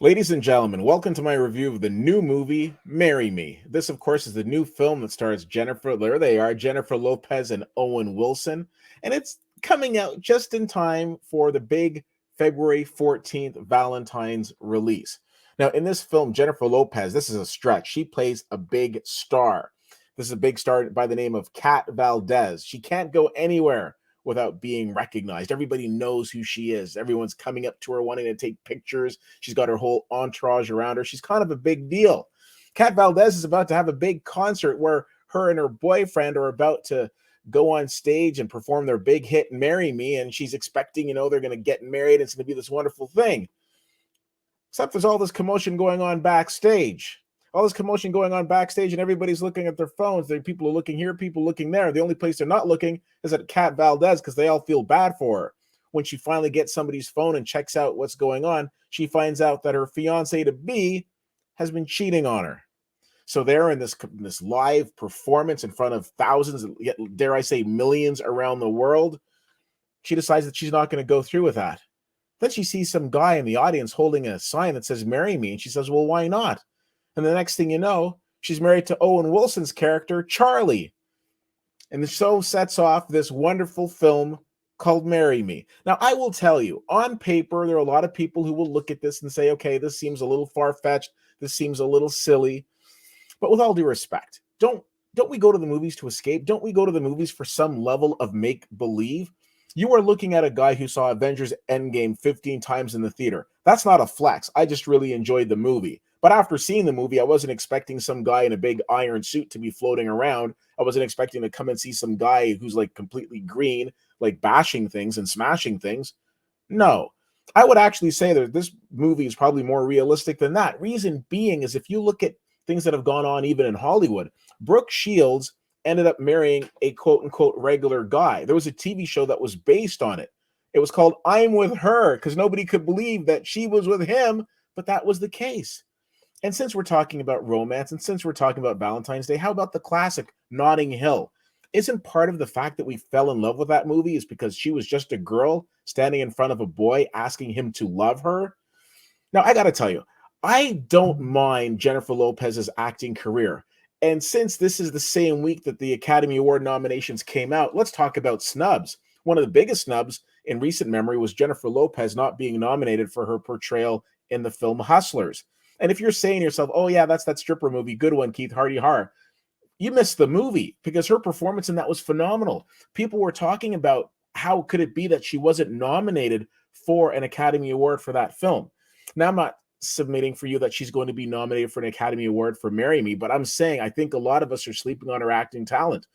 Ladies and gentlemen, welcome to my review of the new movie, Marry Me. This, of course, is the new film that stars Jennifer Lopez and Owen Wilson, and it's coming out just in time for the big February 14th Valentine's release. Now, in this film, Jennifer Lopez, this is a stretch. She plays a big star. This is a big star by the name of Kat Valdez. She can't go anywhere without being recognized. Everybody knows who she is. Everyone's coming up to her wanting to take pictures. She's got her whole entourage around her. She's kind of a big deal. Kat Valdez is about to have a big concert where her and her boyfriend are about to go on stage and perform their big hit, Marry Me, and she's expecting, they're going to get married. It's going to be this wonderful thing. Except there's all this commotion going on backstage. And everybody's looking at their phones. People are looking here, people looking there. The only place they're not looking is at Kat Valdez because they all feel bad for her. When she finally gets somebody's phone and checks out what's going on, she finds out that her fiancé-to-be has been cheating on her. So they're in this live performance in front of thousands, dare I say millions around the world. She decides that she's not going to go through with that. Then she sees some guy in the audience holding a sign that says, "Marry Me." And she says, well, why not? And the next thing you know, she's married to Owen Wilson's character, Charlie. And the show sets off this wonderful film called Marry Me. Now, I will tell you, on paper, there are a lot of people who will look at this and say, okay, this seems a little far-fetched. This seems a little silly. But with all due respect, don't we go to the movies to escape? Don't we go to the movies for some level of make-believe? You are looking at a guy who saw Avengers Endgame 15 times in the theater. That's not a flex. I just really enjoyed the movie. But after seeing the movie, I wasn't expecting some guy in a big iron suit to be floating around. I wasn't expecting to come and see some guy who's like completely green, like bashing things and smashing things. No, I would actually say that this movie is probably more realistic than that. Reason being is if you look at things that have gone on even in Hollywood, Brooke Shields ended up marrying a quote unquote regular guy. There was a TV show that was based on it. It was called I'm With Her because nobody could believe that she was with him, but that was the case. And since we're talking about romance and since we're talking about Valentine's Day, how about the classic Notting Hill? Isn't part of the fact that we fell in love with that movie is because she was just a girl standing in front of a boy asking him to love her? Now, I got to tell you, I don't mind Jennifer Lopez's acting career. And since this is the same week that the Academy Award nominations came out, let's talk about snubs. One of the biggest snubs in recent memory was Jennifer Lopez not being nominated for her portrayal in the film Hustlers. And if you're saying to yourself, oh, yeah, that's that stripper movie. Good one, Keith Hardy Har. You missed the movie because her performance in that was phenomenal. People were talking about how could it be that she wasn't nominated for an Academy Award for that film. Now, I'm not submitting for you that she's going to be nominated for an Academy Award for Marry Me, but I'm saying I think a lot of us are sleeping on her acting talent.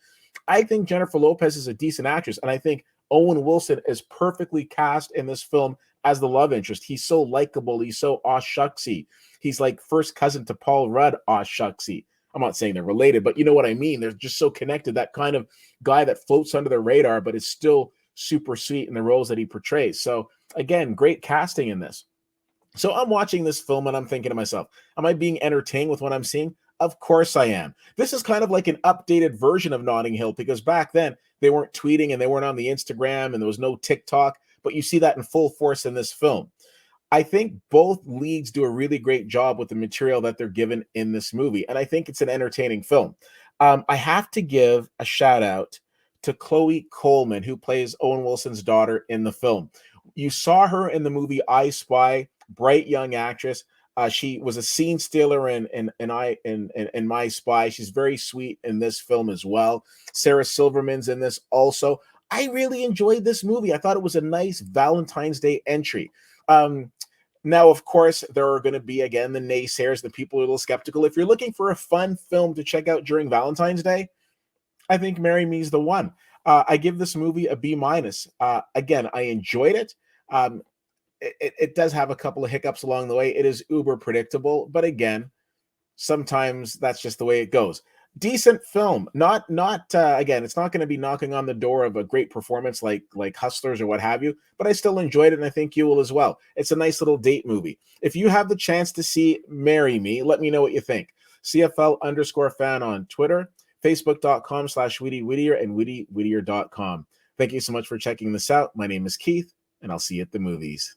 I think Jennifer Lopez is a decent actress, and I think Owen Wilson is perfectly cast in this film as the love interest. He's so likable. He's so aw-shucksy. He's like first cousin to Paul Rudd, aw-shucksy. I'm not saying they're related, but you know what I mean. They're just so connected. That kind of guy that floats under the radar, but is still super sweet in the roles that he portrays. So again, great casting in this. So I'm watching this film and I'm thinking to myself, am I being entertained with what I'm seeing? Of course I am. This is kind of like an updated version of Notting Hill because back then they weren't tweeting and they weren't on the Instagram and there was no TikTok, but you see that in full force in this film. I think both leads do a really great job with the material that they're given in this movie, and I think it's an entertaining film. I have to give a shout out to Chloe Coleman, who plays Owen Wilson's daughter in the film. You saw her in the movie I Spy, bright young actress. She was a scene stealer in My Spy. She's very sweet in this film as well. Sarah Silverman's in this also. I really enjoyed this movie. I thought it was a nice Valentine's Day entry. Now, of course, there are going to be, again, the naysayers, the people who are a little skeptical. If you're looking for a fun film to check out during Valentine's Day, I think Marry Me is the one. I give this movie a B-. Again, I enjoyed it. It does have a couple of hiccups along the way. It is uber predictable, but again, sometimes that's just the way it goes. Decent film. Again, it's not going to be knocking on the door of a great performance like Hustlers or what have you, but I still enjoyed it, and I think you will as well. It's a nice little date movie. If you have the chance to see Marry Me, let me know what you think. CFL_fan on Twitter, Facebook.com/Weedy and WeedyWhittier.com. Thank you so much for checking this out. My name is Keith, and I'll see you at the movies.